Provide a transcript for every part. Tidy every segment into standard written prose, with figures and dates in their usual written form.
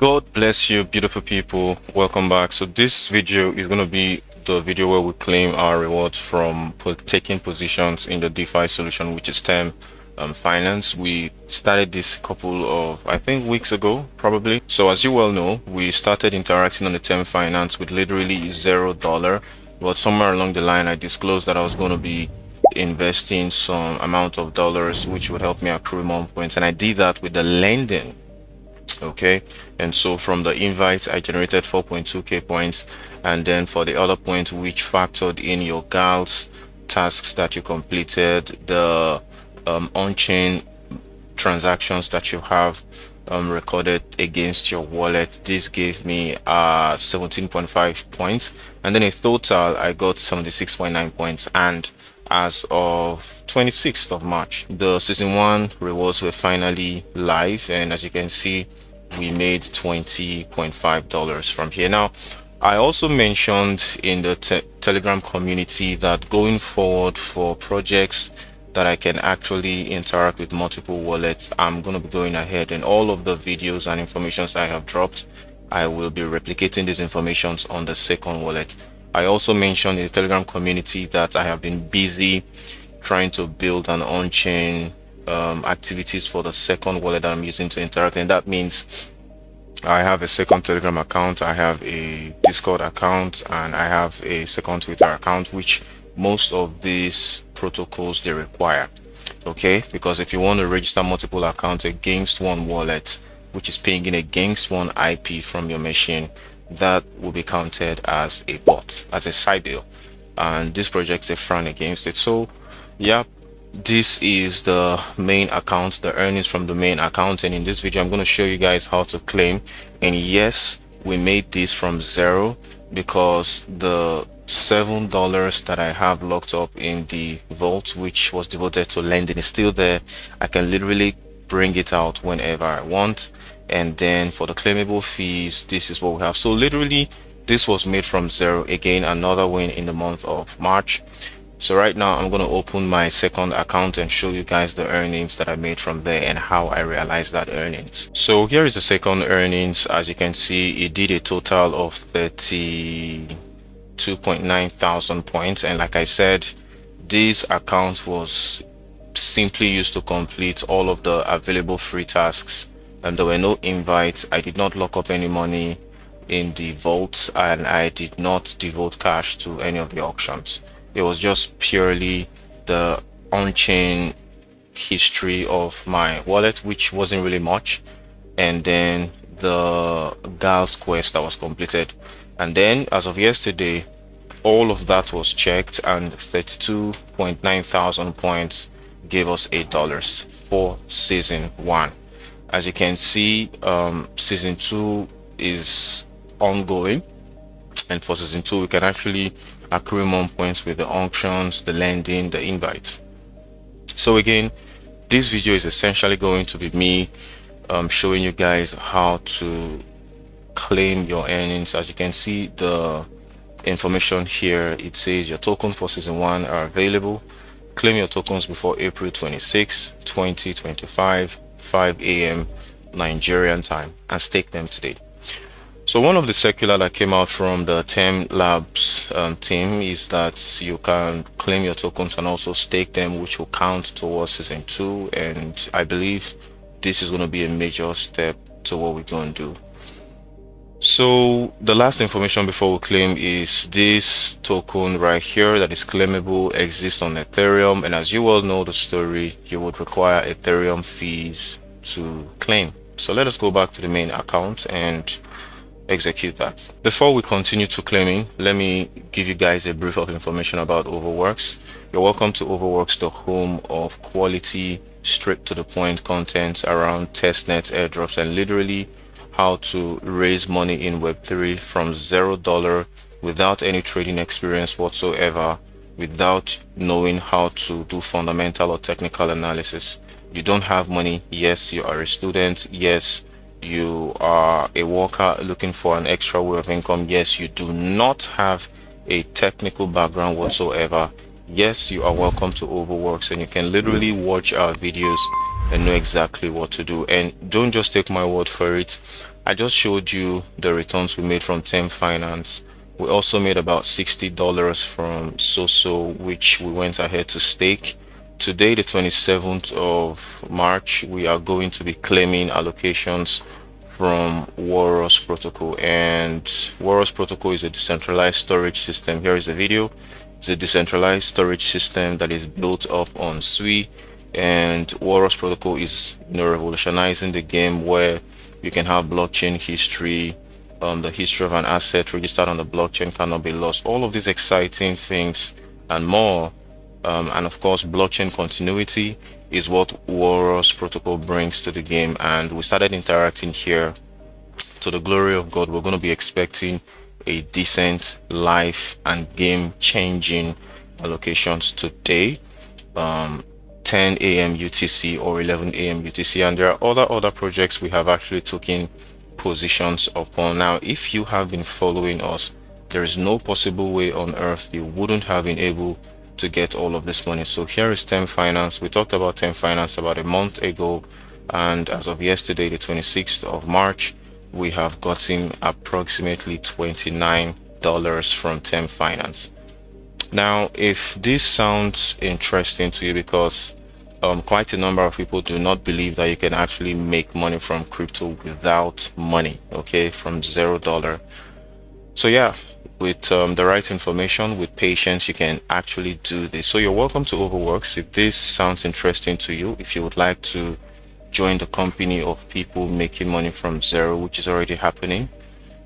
God bless you, beautiful people. Welcome back. So this video is going to be the video where we claim our rewards from taking positions in the DeFi solution, which is TEM Finance. We started this a couple of, I think, weeks ago, probably. So as you well know, we started interacting on the TEM Finance with literally $0. But somewhere along the line, I disclosed that I was going to be investing some amount of dollars, which would help me accrue more points. And I did that with the lending. Okay, and so from the invites I generated 4.2k points, and then for the other points which factored in your gals tasks that you completed, the on-chain transactions that you have recorded against your wallet, this gave me 17.5 points, and then in total I got 76.9 points. And as of 26th of March, the season 1 rewards were finally live, and as you can see, we made $20.5 from here. Now, I also mentioned in the Telegram community that going forward for projects that I can actually interact with multiple wallets, I'm going to be going ahead, and all of the videos and informations I have dropped, I will be replicating these informations on the second wallet. I also mentioned in the Telegram community that I have been busy trying to build an on-chain activities for the second wallet that I'm using to interact, and that means I have a second Telegram account, I have a Discord account, and I have a second Twitter account, which most of these protocols they require. Okay, because if you want to register multiple accounts against one wallet, which is pinging against one IP from your machine, that will be counted as a bot, as a side deal, and these projects they frown against it. So yeah, this is the main account, the earnings from the main account, and in this video I'm going to show you guys how to claim. And yes, we made this from zero because the $7 that I have locked up in the vault, which was devoted to lending, is still there. I can literally bring it out whenever I want. And then for the claimable fees, this is what we have. So literally this was made from zero. Again, another win in the month of March. So right now I'm going to open my second account and show you guys the earnings that I made from there and how I realized that earnings. So here is the second earnings. As you can see, it did a total of 32.9 thousand points, and like I said, this account was simply used to complete all of the available free tasks, and there were no invites. I did not lock up any money in the vaults, and I did not devote cash to any of the auctions. It was just purely the on-chain history of my wallet, which wasn't really much, and then the gals quest that was completed. And then as of yesterday, all of that was checked, and 32.9 thousand points gave us $8 for season 1. As you can see, season 2 is ongoing, and for season 2 we can actually accrue more points with the auctions, the lending, the invites. So again, this video is essentially going to be me showing you guys how to claim your earnings. As you can see, the information here, it says your tokens for season 1 are available. Claim your tokens before April 26, 2025, 5 a.m. Nigerian time, and stake them today. So one of the circular that came out from the TEM Labs team is that you can claim your tokens and also stake them, which will count towards season 2, and I believe this is going to be a major step to what we're going to do. So the last information before we claim is this token right here that is claimable, exists on Ethereum, and as you all know the story, you would require Ethereum fees to claim. So let us go back to the main account and execute that. Before we continue to claiming, let me give you guys a brief of information about Overworks. You're welcome to Overworks, the home of quality, straight to the point content around testnets, airdrops, and literally how to raise money in Web3 from $0 without any trading experience whatsoever, without knowing how to do fundamental or technical analysis. You don't have money. Yes, you are a student. Yes, you are a worker looking for an extra way of income. Yes, you do not have a technical background whatsoever. Yes, you are welcome to Overworks, and you can literally watch our videos and know exactly what to do. And don't just take my word for it. I just showed you the returns we made from Tem Finance. We also made about $60 from Soso, which we went ahead to stake. Today, the 27th of March, we are going to be claiming allocations from Walrus Protocol. And Walrus Protocol is a decentralized storage system. Here is the video. It's a decentralized storage system that is built up on Sui, and Walrus Protocol is, revolutionizing the game, where you can have blockchain history. The history of an asset registered on the blockchain cannot be lost. All of these exciting things and more, and of course, blockchain continuity is what Walrus Protocol brings to the game. And we started interacting here. To the glory of God, we're going to be expecting a decent life and game changing allocations today, 10 a.m. UTC or 11 a.m. UTC. And there are other projects we have actually taken positions upon. Now, if you have been following us, there is no possible way on earth you wouldn't have been able to get all of this money. So here is Tem Finance. We talked about Tem Finance about a month ago, and as of yesterday, the 26th of March, we have gotten approximately $29 from Tem Finance. Now, if this sounds interesting to you, because quite a number of people do not believe that you can actually make money from crypto without money, okay, from $0. So yeah, with the right information, with patience, you can actually do this. So you're welcome to Overworks. If this sounds interesting to you, if you would like to join the company of people making money from zero, which is already happening,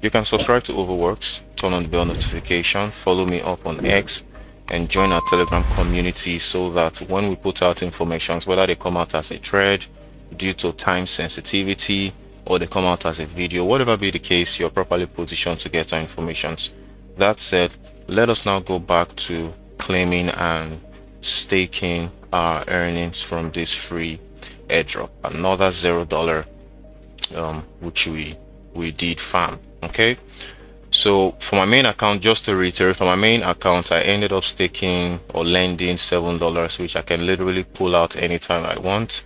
you can subscribe to Overworks, turn on the bell notification, follow me up on X, and join our Telegram community, so that when we put out informations, whether they come out as a thread due to time sensitivity, or they come out as a video, whatever be the case, you're properly positioned to get our informations. That said, let us now go back to claiming and staking our earnings from this free airdrop, another $0, which we did farm. Okay, so for my main account, just to reiterate, for my main account, I ended up staking or lending $7, which I can literally pull out anytime I want.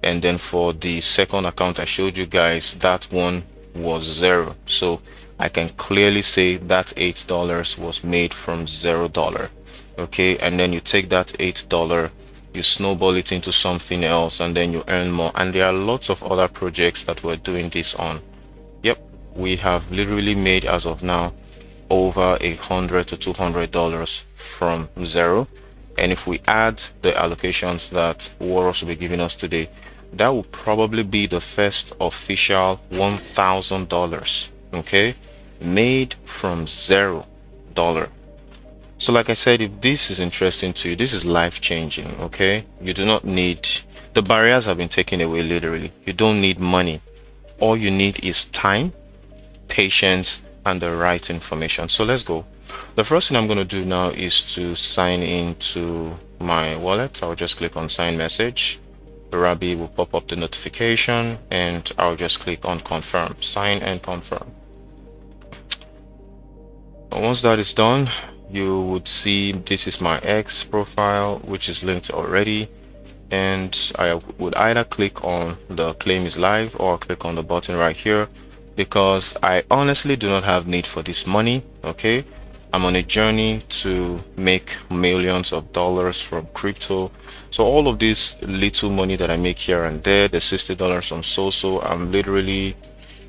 And then for the second account I showed you guys, that one was zero, so I can clearly say that $8 was made from $0. Okay, and then you take that $8, you snowball it into something else, and then you earn more. And there are lots of other projects that we're doing this on. Yep, we have literally made, as of now, over $100 to $200 from zero. And if we add the allocations that Walrus will be giving us today, that will probably be the first official $1,000, okay, made from $0. So like I said, if this is interesting to you, this is life-changing. Okay, you do not need, the barriers have been taken away. Literally, you don't need money. All you need is time, patience, and the right information. So let's go. The first thing I'm going to do now is to sign into my wallet. I'll just click on sign message. Rabi will pop up the notification, and I'll just click on confirm, sign and confirm. Once that is done, you would see this is my X profile, which is linked already, and I would either click on the claim is live or click on the button right here, because I honestly do not have need for this money. Okay, I'm on a journey to make millions of dollars from crypto. So all of this little money that I make here and there, the $60 from Soso, I'm literally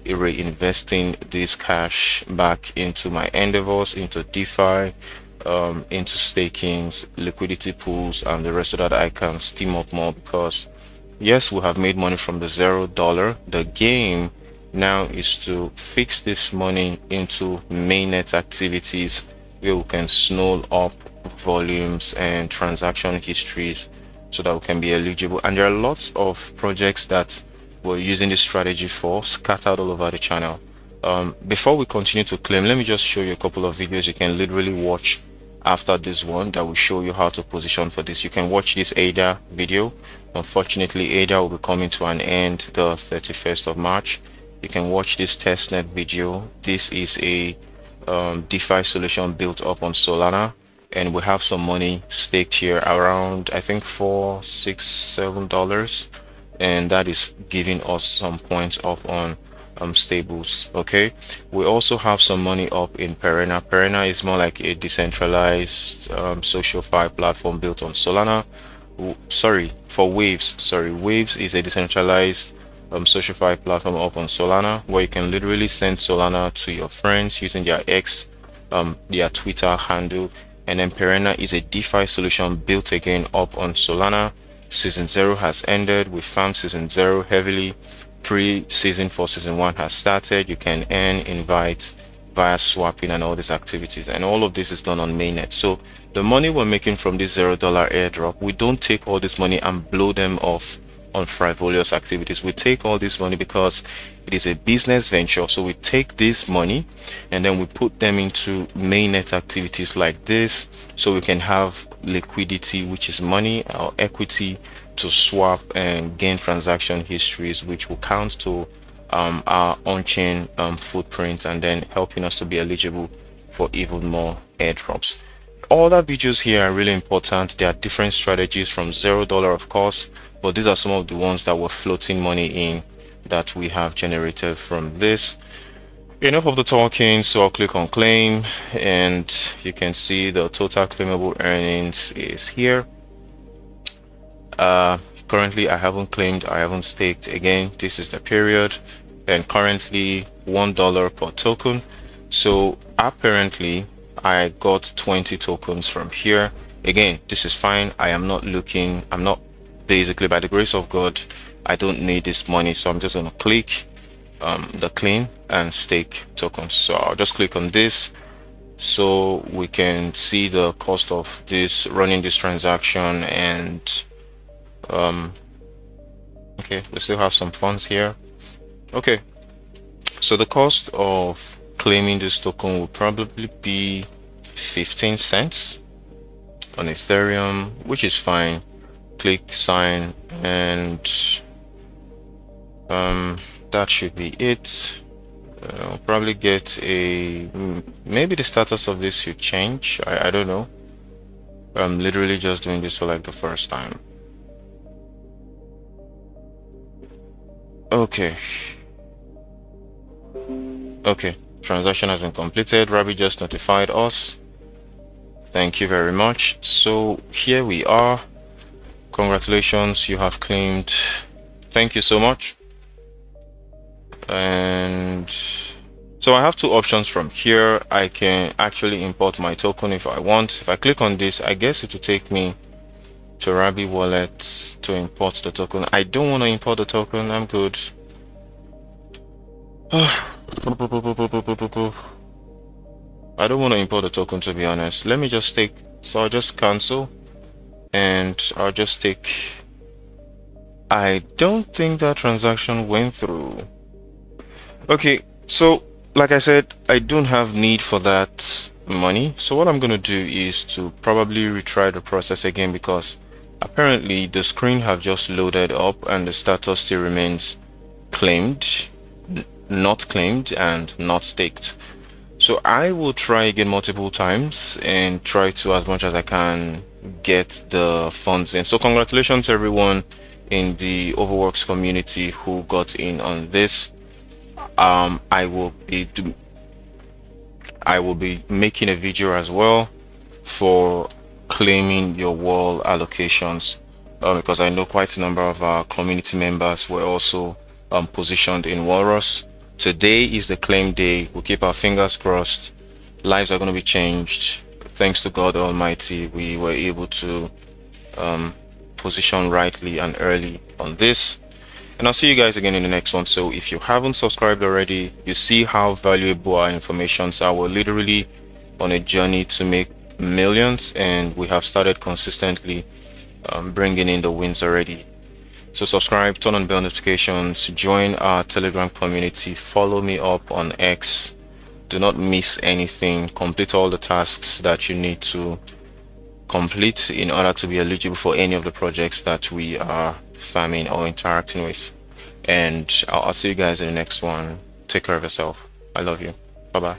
reinvesting this cash back into my endeavors, into DeFi, into stakings, liquidity pools, and the rest of that I can steam up more. Because yes, we have made money from the $0. The game now is to fix this money into mainnet activities, where we can snow up volumes and transaction histories, so that we can be eligible. And there are lots of projects that we're using this strategy for, scattered all over the channel. Before we continue to claim, let me just show you a couple of videos you can literally watch after this one that will show you how to position for this. You can watch this ADA video. Unfortunately, ADA will be coming to an end the 31st of March. You can watch this testnet video. This is a DeFi solution built up on Solana, and we have some money staked here around, I think, $4, $6, $7, and that is giving us some points up on stables. Okay, we also have some money up in Perena. Perena is more like a decentralized social fi platform built on Solana. Sorry, for Waves. Sorry, Waves is a decentralized social fi platform up on Solana where you can literally send Solana to your friends using their X, their Twitter handle. And then Perena is a DeFi solution built again up on Solana. Season 0 has ended. We farmed Season 0 heavily. Pre-season for Season 1 has started. You can earn invites via swapping and all these activities, and all of this is done on mainnet. So the money we're making from this $0 airdrop, we don't take all this money and blow them off on frivolous activities. We take all this money because it is a business venture. So we take this money and then we put them into mainnet activities like this, so we can have liquidity, which is money or equity, to swap and gain transaction histories, which will count to our on-chain footprint, and then helping us to be eligible for even more airdrops. All the videos here are really important. There are different strategies from $0, of course, but these are some of the ones that were floating money in that we have generated from this. Enough of the talking, so I'll click on claim, and you can see the total claimable earnings is here. Currently I haven't claimed, I haven't staked. Again, this is the period, and currently $1 per token. So apparently I got 20 tokens from here. Again, this is fine. I'm not, basically, by the grace of God, I don't need this money, so I'm just going to click the claim and stake tokens. So I'll just click on this so we can see the cost of this, running this transaction. And okay, we still have some funds here. Okay, so the cost of claiming this token will probably be 15 cents on Ethereum, which is fine. Click sign, and that should be it. I'll probably get a, maybe the status of this should change. I don't know. I'm literally just doing this for like the first time. Okay, transaction has been completed. Rabbit just notified us. Thank you very much. So here we are. Congratulations, you have claimed. Thank you so much. And so I have two options from here. I can actually import my token if I want. If I click on this, I guess it will take me to Rabbit wallet to import the token. I don't want to import the token. I'm good. I don't want to import the token, to be honest. Let me just take, so I'll just cancel and I'll just take. I don't think that transaction went through. Okay, so like I said, I don't have need for that money. So what I'm going to do is to probably retry the process again, because apparently the screen have just loaded up and the status still remains claimed, not claimed, and not staked. So I will try again multiple times and try to, as much as I can, get the funds in. So congratulations everyone in the Overworks community who got in on this. I will be making a video as well for claiming your wall allocations, because I know quite a number of our community members were also positioned in Walrus. Today is the claim day. We'll keep our fingers crossed. Lives are going to be changed. Thanks to God Almighty, we were able to position rightly and early on this. And I'll see you guys again in the next one. So if you haven't subscribed already, you see how valuable our informations are. We're literally on a journey to make millions, and we have started consistently bringing in the wins already. So subscribe, turn on bell notifications, join our Telegram community, follow me up on X. Do not miss anything. Complete all the tasks that you need to complete in order to be eligible for any of the projects that we are farming or interacting with. And I'll see you guys in the next one. Take care of yourself. I love you. Bye bye.